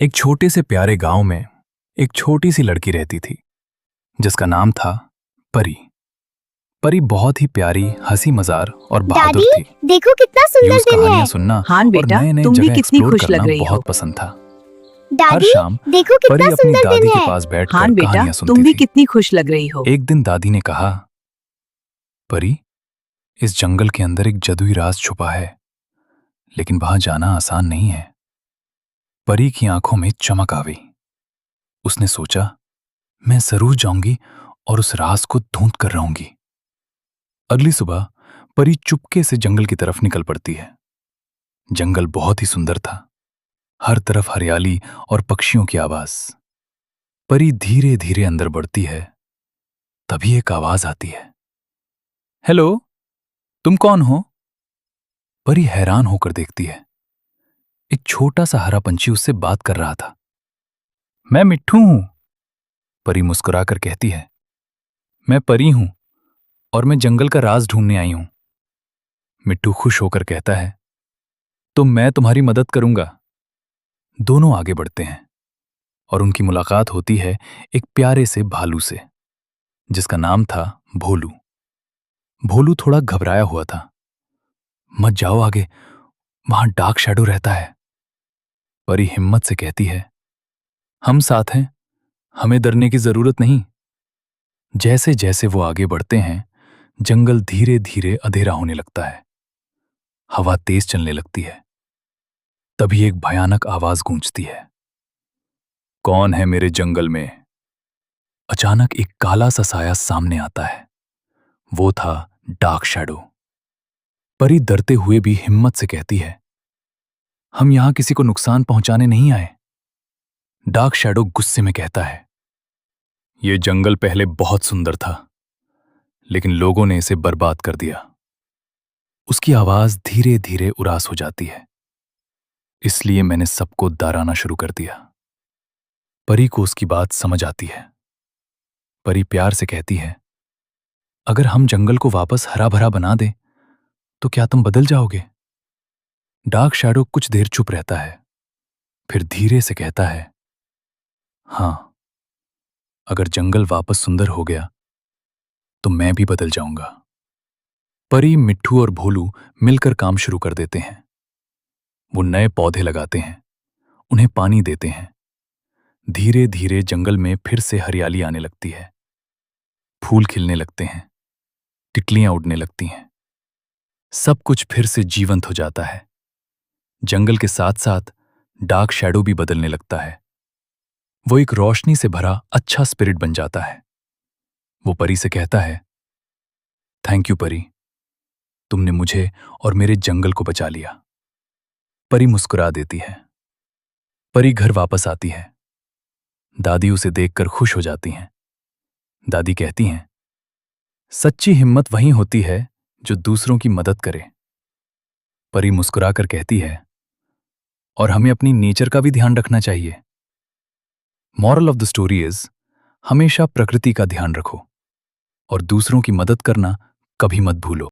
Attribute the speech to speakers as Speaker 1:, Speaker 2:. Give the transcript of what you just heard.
Speaker 1: एक छोटे से प्यारे गांव में एक छोटी सी लड़की रहती थी जिसका नाम था परी। परी बहुत ही प्यारी, हंसी मजार और बहादुर
Speaker 2: दादी,
Speaker 1: थी।
Speaker 2: देखो कितना सुंदर
Speaker 1: यूं
Speaker 2: दिन
Speaker 1: कहानियां
Speaker 2: है।
Speaker 1: सुनना
Speaker 3: हाँ
Speaker 1: और
Speaker 3: बेटा,
Speaker 1: नए नए
Speaker 3: तुम भी
Speaker 1: जगह
Speaker 3: कितनी
Speaker 1: एक्सप्लोर
Speaker 3: खुश
Speaker 1: करना
Speaker 3: लग रही हो।
Speaker 1: बहुत पसंद था। हर
Speaker 2: दादी,
Speaker 1: शाम
Speaker 2: देखो
Speaker 1: परी
Speaker 2: कितना
Speaker 1: अपनी
Speaker 2: सुंदर
Speaker 1: दादी
Speaker 2: दिन
Speaker 1: के
Speaker 2: है।
Speaker 1: पास बैठकर
Speaker 3: हाँ बेटा,
Speaker 1: कहानियां
Speaker 3: तुम
Speaker 1: सुनती
Speaker 3: भी
Speaker 1: थी।
Speaker 3: कितनी खुश लग रही हो।
Speaker 1: एक दिन दादी ने कहा, परी, इस जंगल के अंदर एक जादुई राज छुपा है, लेकिन वहां जाना आसान नहीं है। परी की आंखों में चमक आ गई। उसने सोचा, मैं जरूर जाऊंगी और उस राज को ढूंढ कर रहूंगी। अगली सुबह परी चुपके से जंगल की तरफ निकल पड़ती है। जंगल बहुत ही सुंदर था, हर तरफ हरियाली और पक्षियों की आवाज। परी धीरे धीरे अंदर बढ़ती है, तभी एक आवाज आती है, हेलो, तुम कौन हो? परी हैरान होकर देखती है। एक छोटा सा हरा पंछी उससे बात कर रहा था। मैं मिट्ठू हूं, परी मुस्कुराकर कहती है। मैं परी हूं और मैं जंगल का राज ढूंढने आई हूं। मिट्ठू खुश होकर कहता है, तो मैं तुम्हारी मदद करूंगा। दोनों आगे बढ़ते हैं और उनकी मुलाकात होती है एक प्यारे से भालू से जिसका नाम था भोलू। भोलू थोड़ा घबराया हुआ था। मत जाओ आगे, वहां डार्क शैडो रहता है। परी हिम्मत से कहती है, हम साथ हैं, हमें डरने की जरूरत नहीं। जैसे जैसे वो आगे बढ़ते हैं, जंगल धीरे धीरे अंधेरा होने लगता है। हवा तेज चलने लगती है। तभी एक भयानक आवाज गूंजती है, कौन है मेरे जंगल में? अचानक एक काला सा साया सामने आता है। वो था डार्क शैडो। परी डरते हुए भी हिम्मत से कहती है, हम यहां किसी को नुकसान पहुंचाने नहीं आए। डार्क शैडो गुस्से में कहता है, यह जंगल पहले बहुत सुंदर था, लेकिन लोगों ने इसे बर्बाद कर दिया। उसकी आवाज धीरे धीरे उदास हो जाती है, इसलिए मैंने सबको डराना शुरू कर दिया। परी को उसकी बात समझ आती है। परी प्यार से कहती है, अगर हम जंगल को वापस हरा भरा बना दें तो क्या तुम बदल जाओगे? डार्क शैडो कुछ देर चुप रहता है, फिर धीरे से कहता है, हां, अगर जंगल वापस सुंदर हो गया तो मैं भी बदल जाऊंगा। परी, मिट्ठू और भोलू मिलकर काम शुरू कर देते हैं। वो नए पौधे लगाते हैं, उन्हें पानी देते हैं। धीरे धीरे जंगल में फिर से हरियाली आने लगती है। फूल खिलने लगते हैं, तितलियां उड़ने लगती हैं। सब कुछ फिर से जीवंत हो जाता है। जंगल के साथ साथ डार्क शैडो भी बदलने लगता है। वो एक रोशनी से भरा अच्छा स्पिरिट बन जाता है। वो परी से कहता है, थैंक यू परी, तुमने मुझे और मेरे जंगल को बचा लिया। परी मुस्कुरा देती है। परी घर वापस आती है। दादी उसे देखकर खुश हो जाती हैं। दादी कहती हैं, सच्ची हिम्मत वही होती है जो दूसरों की मदद करे। परी मुस्कुराकर कहती है, और हमें अपनी नेचर का भी ध्यान रखना चाहिए। Moral of the story is, हमेशा प्रकृति का ध्यान रखो और दूसरों की मदद करना कभी मत भूलो।